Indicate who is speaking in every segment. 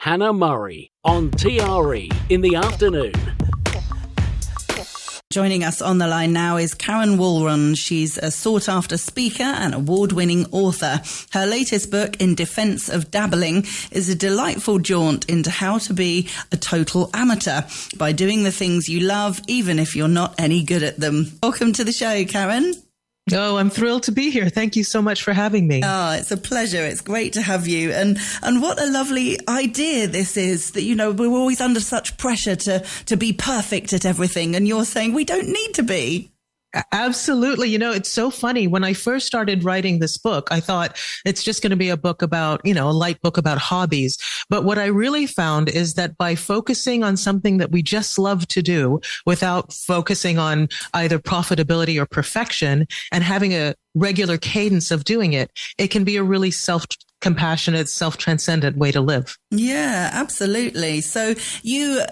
Speaker 1: Hannah Murray on TRE in the afternoon.
Speaker 2: Joining us on the line now is Karen Walrond. She's a sought-after speaker and award-winning author. Her latest book, In Defense of Dabbling, is a delightful jaunt into how to be a total amateur by doing the things you love, even if you're not any good at them. Welcome to the show, Karen.
Speaker 3: Oh, I'm thrilled to be here. Thank you so much for having me.
Speaker 2: Oh, it's a pleasure. It's great to have you. And what a lovely idea this is that, you know, we're always under such pressure to be perfect at everything. And you're saying we don't need to be.
Speaker 3: Absolutely. You know, it's so funny. When I first started writing this book, I thought it's just going to be a book about, you know, a light book about hobbies. But what I really found is that by focusing on something that we just love to do without focusing on either profitability or perfection and having a regular cadence of doing it, it can be a really self-compassionate, self-transcendent way to live.
Speaker 2: Yeah, absolutely. So you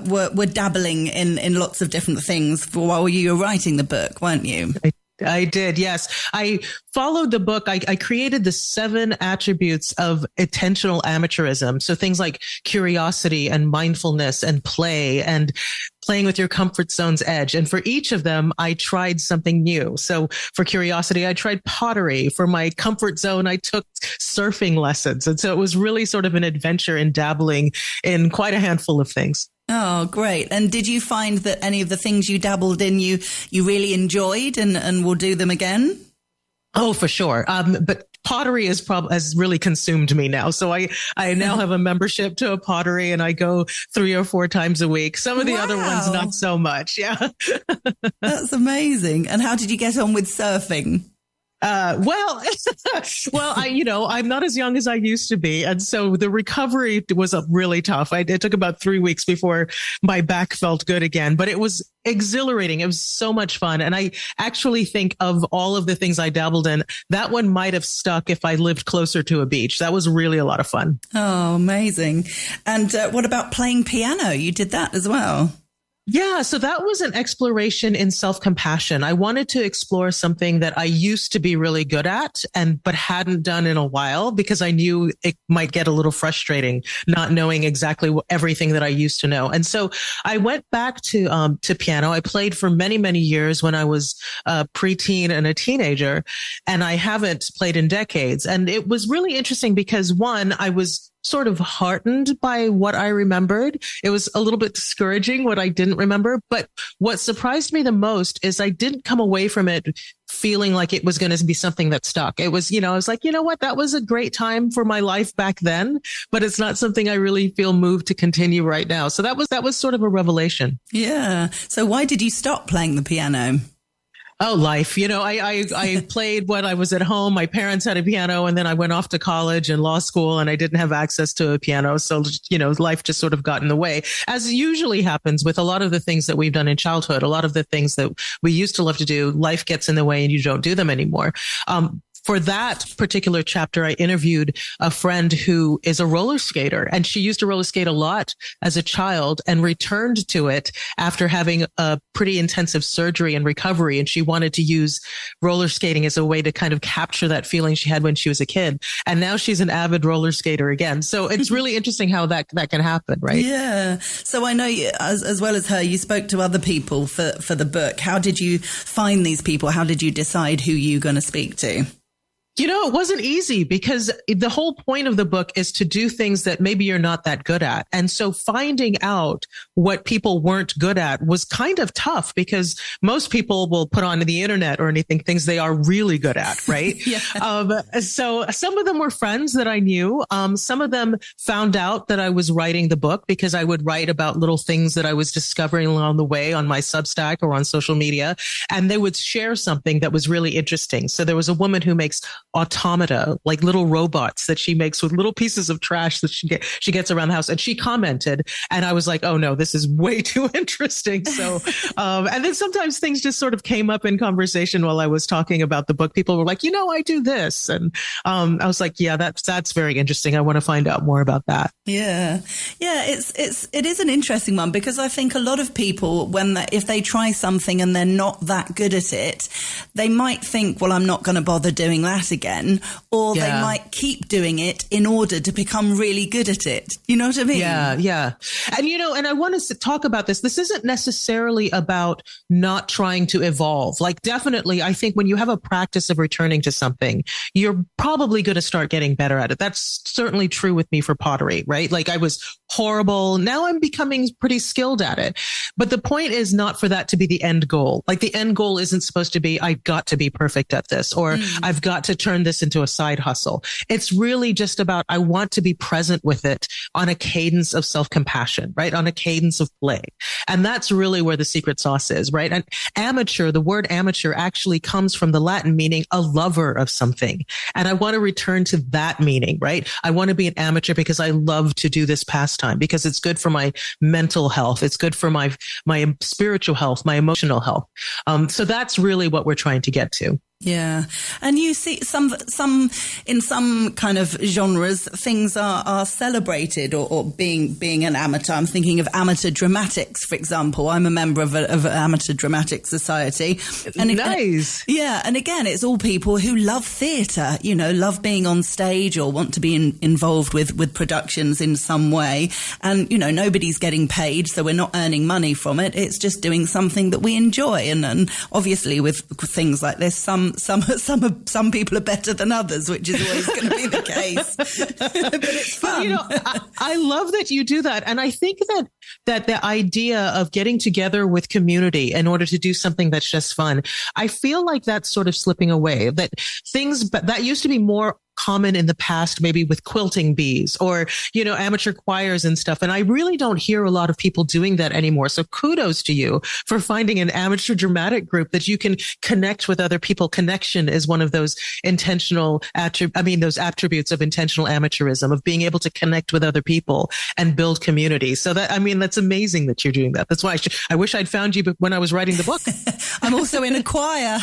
Speaker 2: were dabbling in lots of different things while you were writing the book, weren't you?
Speaker 3: I did, yes. I followed the book. I created the 7 attributes of intentional amateurism. So things like curiosity and mindfulness and play and playing with your comfort zone's edge. And for each of them, I tried something new. So for curiosity, I tried pottery. For my comfort zone, I took surfing lessons. And so it was really sort of an adventure in dabbling in quite a handful of things.
Speaker 2: Oh, great. And did you find that any of the things you dabbled in, you really enjoyed and will do them again?
Speaker 3: Oh, for sure. But pottery has really consumed me now. So I now have a membership to a pottery and I go 3 or 4 times a week. Some of the other ones, not so much. Yeah.
Speaker 2: That's amazing. And how did you get on with surfing?
Speaker 3: I'm not as young as I used to be. And so the recovery was really tough. It took about 3 weeks before my back felt good again, but it was exhilarating. It was so much fun. And I actually think of all of the things I dabbled in, that one might have stuck if I lived closer to a beach. That was really a lot of fun.
Speaker 2: Oh, amazing. And what about playing piano? You did that as well.
Speaker 3: Yeah, so that was an exploration in self-compassion. I wanted to explore something that I used to be really good at but hadn't done in a while because I knew it might get a little frustrating not knowing exactly everything that I used to know. And so I went back to piano. I played for many, many years when I was a preteen and a teenager, and I haven't played in decades. And it was really interesting because one, I was sort of heartened by what I remembered. It was a little bit discouraging what I didn't remember. But what surprised me the most is I didn't come away from it feeling like it was going to be something that stuck. It was, I was like, you know what? That was a great time for my life back then, but it's not something I really feel moved to continue right now. So that was sort of a revelation.
Speaker 2: Yeah. So why did you stop playing the piano?
Speaker 3: Oh, life. I played when I was at home. My parents had a piano and then I went off to college and law school and I didn't have access to a piano. So, life just sort of got in the way, as usually happens with a lot of the things that we've done in childhood. A lot of the things that we used to love to do, life gets in the way and you don't do them anymore. For that particular chapter, I interviewed a friend who is a roller skater, and she used to roller skate a lot as a child and returned to it after having a pretty intensive surgery and recovery. And she wanted to use roller skating as a way to kind of capture that feeling she had when she was a kid. And now she's an avid roller skater again. So it's really interesting how that can happen, right?
Speaker 2: Yeah. So I know you, as well as her, you spoke to other people for the book. How did you find these people? How did you decide who you're going to speak to?
Speaker 3: It wasn't easy because the whole point of the book is to do things that maybe you're not that good at. And so finding out what people weren't good at was kind of tough because most people will put on the internet or anything, things they are really good at, right?
Speaker 2: Yeah.
Speaker 3: So some of them were friends that I knew. Some of them found out that I was writing the book because I would write about little things that I was discovering along the way on my Substack or on social media. And they would share something that was really interesting. So there was a woman who makes automata, like little robots that she makes with little pieces of trash that she gets around the house. And she commented, and I was like, oh no, this is way too interesting. So, and then sometimes things just sort of came up in conversation while I was talking about the book. People were like, I do this. And, I was like, yeah, that's very interesting. I want to find out more about that.
Speaker 2: Yeah. Yeah. It is an interesting one because I think a lot of people, if they try something and they're not that good at it, they might think, well, I'm not going to bother doing that again. again, or they might keep doing it in order to become really good at it. You know what I mean?
Speaker 3: Yeah. And, and I want to talk about this. This isn't necessarily about not trying to evolve. Like, definitely, I think when you have a practice of returning to something, you're probably going to start getting better at it. That's certainly true with me for pottery, right? Like, I was horrible. Now I'm becoming pretty skilled at it. But the point is not for that to be the end goal. Like, the end goal isn't supposed to be, I've got to be perfect at this, or I've got to turn this into a side hustle. It's really just about, I want to be present with it on a cadence of self-compassion, right? On a cadence of play. And that's really where the secret sauce is, right? And amateur, the word amateur actually comes from the Latin meaning a lover of something. And I want to return to that meaning, right? I want to be an amateur because I love to do this pastime, because it's good for my mental health. It's good for my spiritual health, my emotional health. So that's really what we're trying to get to.
Speaker 2: Yeah. And you see some in some kind of genres, things are celebrated or being an amateur. I'm thinking of amateur dramatics, for example. I'm a member of an amateur dramatic society. And
Speaker 3: nice.
Speaker 2: And again, it's all people who love theatre, love being on stage or want to be involved with productions in some way. And, nobody's getting paid, so we're not earning money from it. It's just doing something that we enjoy. And obviously with things like this, some people are better than others, which is always going to be the case. But it's fun.
Speaker 3: I love that you do that. And I think that the idea of getting together with community in order to do something that's just fun, I feel like that's sort of slipping away. That things that used to be more common in the past, maybe with quilting bees or, amateur choirs and stuff. And I really don't hear a lot of people doing that anymore. So kudos to you for finding an amateur dramatic group that you can connect with other people. Connection is one of those those attributes of intentional amateurism, of being able to connect with other people and build community. So that's amazing that you're doing that. That's why I wish I'd found you when I was writing the book.
Speaker 2: I'm also in a choir.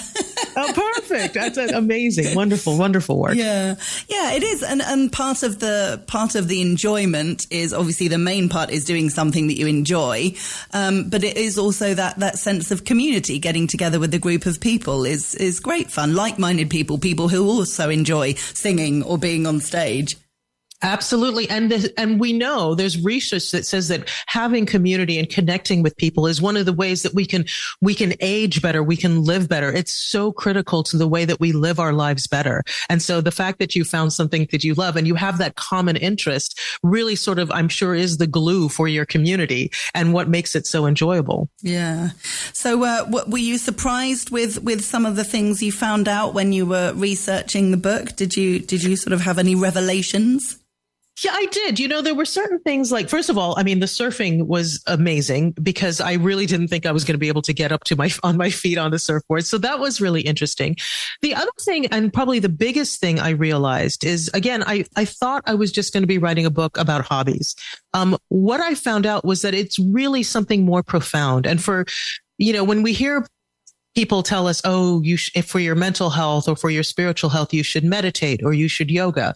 Speaker 3: Oh, perfect. That's amazing. Wonderful, wonderful work.
Speaker 2: Yeah, it is. And part of the enjoyment is obviously the main part is doing something that you enjoy. But it is also that sense of community, getting together with a group of people is great fun. Like-minded people who also enjoy singing or being on stage.
Speaker 3: Absolutely. And we know there's research that says that having community and connecting with people is one of the ways that we can age better. We can live better. It's so critical to the way that we live our lives better. And so the fact that you found something that you love and you have that common interest really sort of, I'm sure, is the glue for your community and what makes it so enjoyable.
Speaker 2: Yeah. So, were you surprised with some of the things you found out when you were researching the book? Did you sort of have any revelations?
Speaker 3: Yeah, I did. There were certain things like, first of all, the surfing was amazing because I really didn't think I was going to be able to get up on my feet on the surfboard. So that was really interesting. The other thing, and probably the biggest thing I realized is, again, I thought I was just going to be writing a book about hobbies. What I found out was that it's really something more profound. And when we hear people tell us, if for your mental health or for your spiritual health, you should meditate or you should yoga.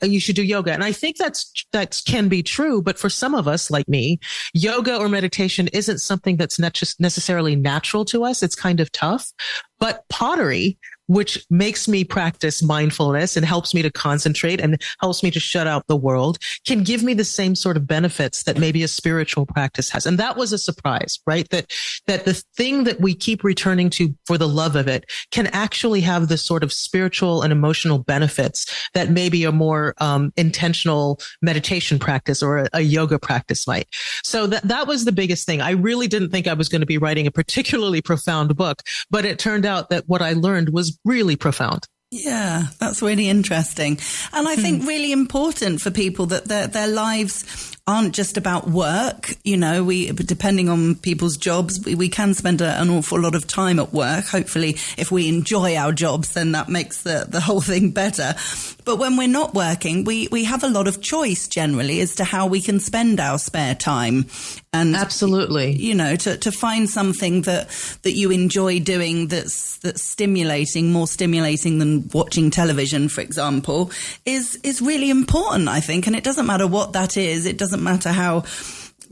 Speaker 3: You should do yoga. And I think that can be true. But for some of us, like me, yoga or meditation isn't something that's not just necessarily natural to us. It's kind of tough. But pottery, which makes me practice mindfulness and helps me to concentrate and helps me to shut out the world, can give me the same sort of benefits that maybe a spiritual practice has. And that was a surprise, right? That the thing that we keep returning to for the love of it can actually have the sort of spiritual and emotional benefits that maybe a more intentional meditation practice or a yoga practice might. So that was the biggest thing. I really didn't think I was going to be writing a particularly profound book, but it turned out that what I learned was really profound.
Speaker 2: Yeah, that's really interesting. And I think really important for people that their lives aren't just about work. Depending on people's jobs, we can spend an awful lot of time at work. Hopefully, if we enjoy our jobs, then that makes the whole thing better. But when we're not working, we have a lot of choice generally as to how we can spend our spare time. And absolutely, to find something that you enjoy doing that's stimulating, more stimulating than watching television, for example, is really important, I think. And it doesn't matter what that is. It doesn't matter how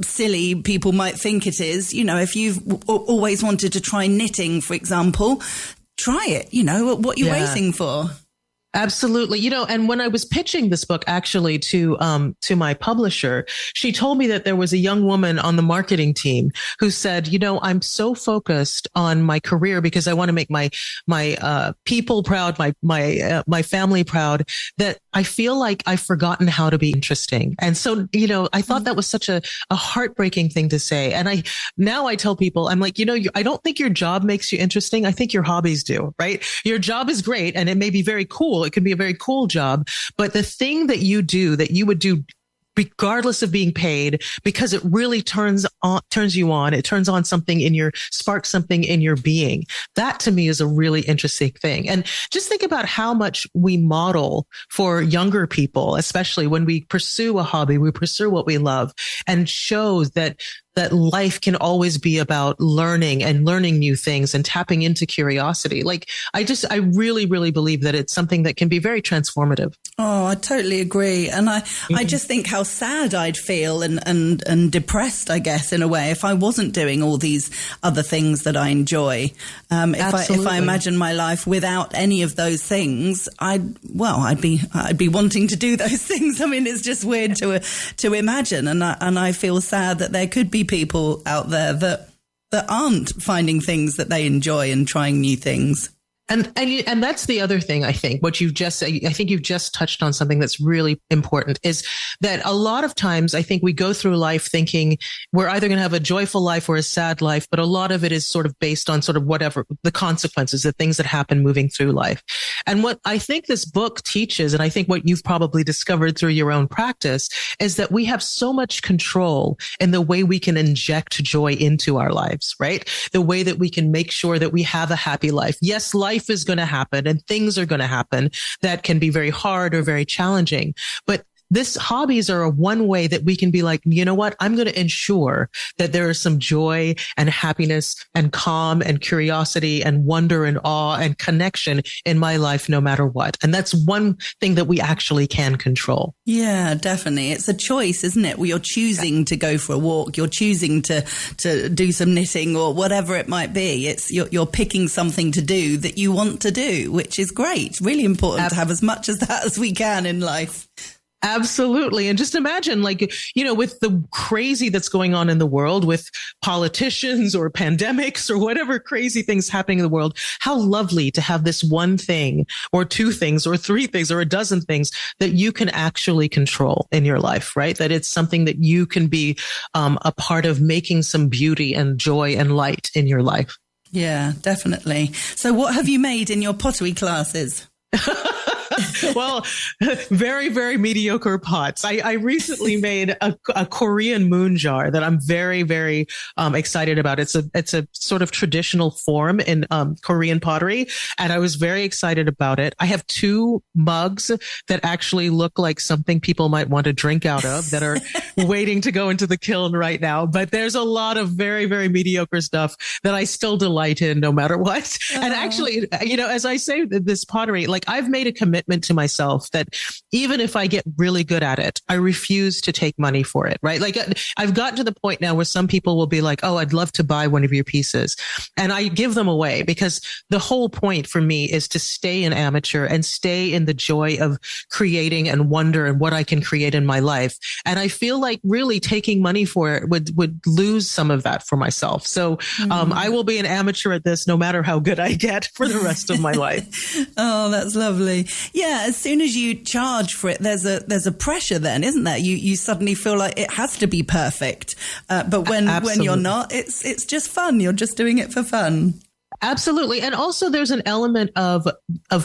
Speaker 2: silly people might think it is. If you've always wanted to try knitting, for example, try it. What you're waiting for.
Speaker 3: Absolutely. And when I was pitching this book actually to my publisher, she told me that there was a young woman on the marketing team who said, I'm so focused on my career because I want to make my people proud, my family proud, that I feel like I've forgotten how to be interesting. And so, I thought that was such a heartbreaking thing to say. And now I tell people, I'm like, I don't think your job makes you interesting. I think your hobbies do, right? Your job is great and it may be very cool. It can be a very cool job, but the thing that you do that you would do regardless of being paid, because it really turns you on, it turns on sparks something in your being. That to me is a really interesting thing. And just think about how much we model for younger people, especially when we pursue a hobby, we pursue what we love, and shows that life can always be about learning and learning new things and tapping into curiosity. I really, really believe that it's something that can be very transformative.
Speaker 2: Oh, I totally agree. And I just think how sad I'd feel and depressed, I guess, in a way, if I wasn't doing all these other things that I enjoy. If I imagine my life without any of those things, I'd be wanting to do those things. I mean, it's just weird to imagine. And I feel sad that there could be people out there that aren't finding things that they enjoy and trying new things.
Speaker 3: And that's the other thing, I think, what you've just said. I think you've just touched on something that's really important, is that a lot of times I think we go through life thinking we're either going to have a joyful life or a sad life, but a lot of it is sort of based on sort of whatever the consequences, the things that happen moving through life. And what I think this book teaches, and I think what you've probably discovered through your own practice, is that we have so much control in the way we can inject joy into our lives, right? The way that we can make sure that we have a happy life. Yes, life is going to happen and things are going to happen that can be very hard or very challenging. But hobbies are one way that we can be like, you know what? I'm going to ensure that there is some joy and happiness and calm and curiosity and wonder and awe and connection in my life, no matter what. And that's one thing that we actually can control.
Speaker 2: Yeah, definitely. It's a choice, isn't it? You're choosing to go for a walk. You're choosing to do some knitting or whatever it might be. You're picking something to do that you want to do, which is great. Really important to have as much as that as we can in life.
Speaker 3: Absolutely. And just imagine, with the crazy that's going on in the world with politicians or pandemics or whatever crazy things happening in the world, how lovely to have this one thing or two things or three things or a dozen things that you can actually control in your life, right? That it's something that you can be a part of making some beauty and joy and light in your life.
Speaker 2: Yeah, definitely. So what have you made in your pottery classes?
Speaker 3: Well, very, very mediocre pots. I recently made a Korean moon jar that I'm very, very excited about. It's a sort of traditional form in Korean pottery, and I was very excited about it. I have 2 mugs that actually look like something people might want to drink out of that are waiting to go into the kiln right now. But there's a lot of very, very mediocre stuff that I still delight in no matter what. And actually, as I say this pottery, I've made a commitment to myself that even if I get really good at it, I refuse to take money for it, right? I've gotten to the point now where some people will be like, oh, I'd love to buy one of your pieces. And I give them away because the whole point for me is to stay an amateur and stay in the joy of creating and wonder and what I can create in my life. And I feel like really taking money for it would lose some of that for myself. So I will be an amateur at this no matter how good I get for the rest of my life.
Speaker 2: Oh, that's lovely. Yeah, as soon as you charge for it, there's a pressure then, isn't there? You suddenly feel like it has to be perfect. But when you're not, it's just fun. You're just doing it for fun.
Speaker 3: Absolutely. And also there's an element of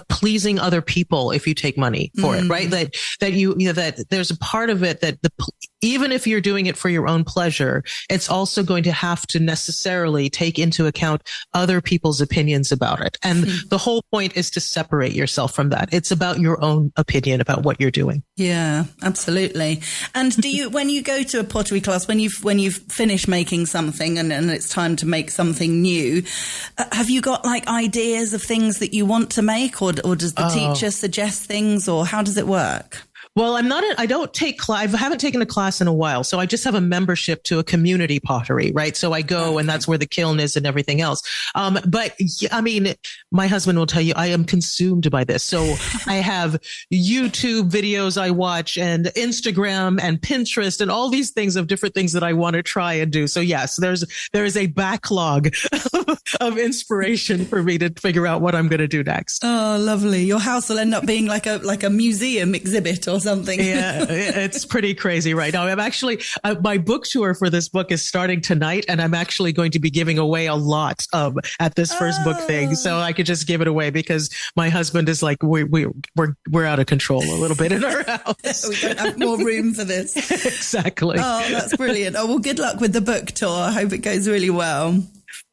Speaker 3: pleasing other people if you take money for it, right? That there's a part of it that even if you're doing it for your own pleasure, it's also going to have to necessarily take into account other people's opinions about it. And the whole point is to separate yourself from that. It's about your own opinion about what you're doing.
Speaker 2: Yeah, absolutely. And do you, when you go to a pottery class, when you've finished making something and it's time to make something new, have you got ideas of things that you want to make, or does the teacher suggest things, or how does it work?
Speaker 3: Well, I don't take class. I haven't taken a class in a while. So I just have a membership to a community pottery, right? So I go and that's where the kiln is and everything else. But I mean, my husband will tell you I am consumed by this. So I have YouTube videos I watch and Instagram and Pinterest and all these things of different things that I want to try and do. So yes, there is a backlog of inspiration for me to figure out what I'm going to do next.
Speaker 2: Oh, lovely. Your house will end up being like a museum exhibit or something.
Speaker 3: Yeah, it's pretty crazy right now. I'm actually, my book tour for this book is starting tonight, and I'm actually going to be giving away a lot at this first book thing. So I could just give it away because my husband is like, we're out of control a little bit in our house.
Speaker 2: We don't have more room for this.
Speaker 3: Exactly.
Speaker 2: Oh, that's brilliant. Oh, well, good luck with the book tour. I hope it goes really well.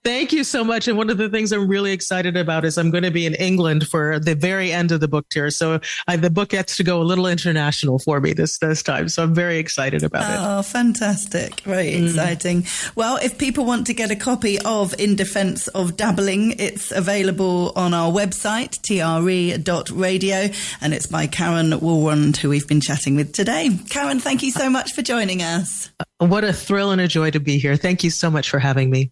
Speaker 3: Thank you so much. And one of the things I'm really excited about is I'm going to be in England for the very end of the book tour. So the book gets to go a little international for me this time. So I'm very excited about it.
Speaker 2: Oh, fantastic. Very exciting. Well, if people want to get a copy of In Defense of Dabbling, it's available on our website, TRE.radio, and it's by Karen Walrond, who we've been chatting with today. Karen, thank you so much for joining us.
Speaker 3: What a thrill and a joy to be here. Thank you so much for having me.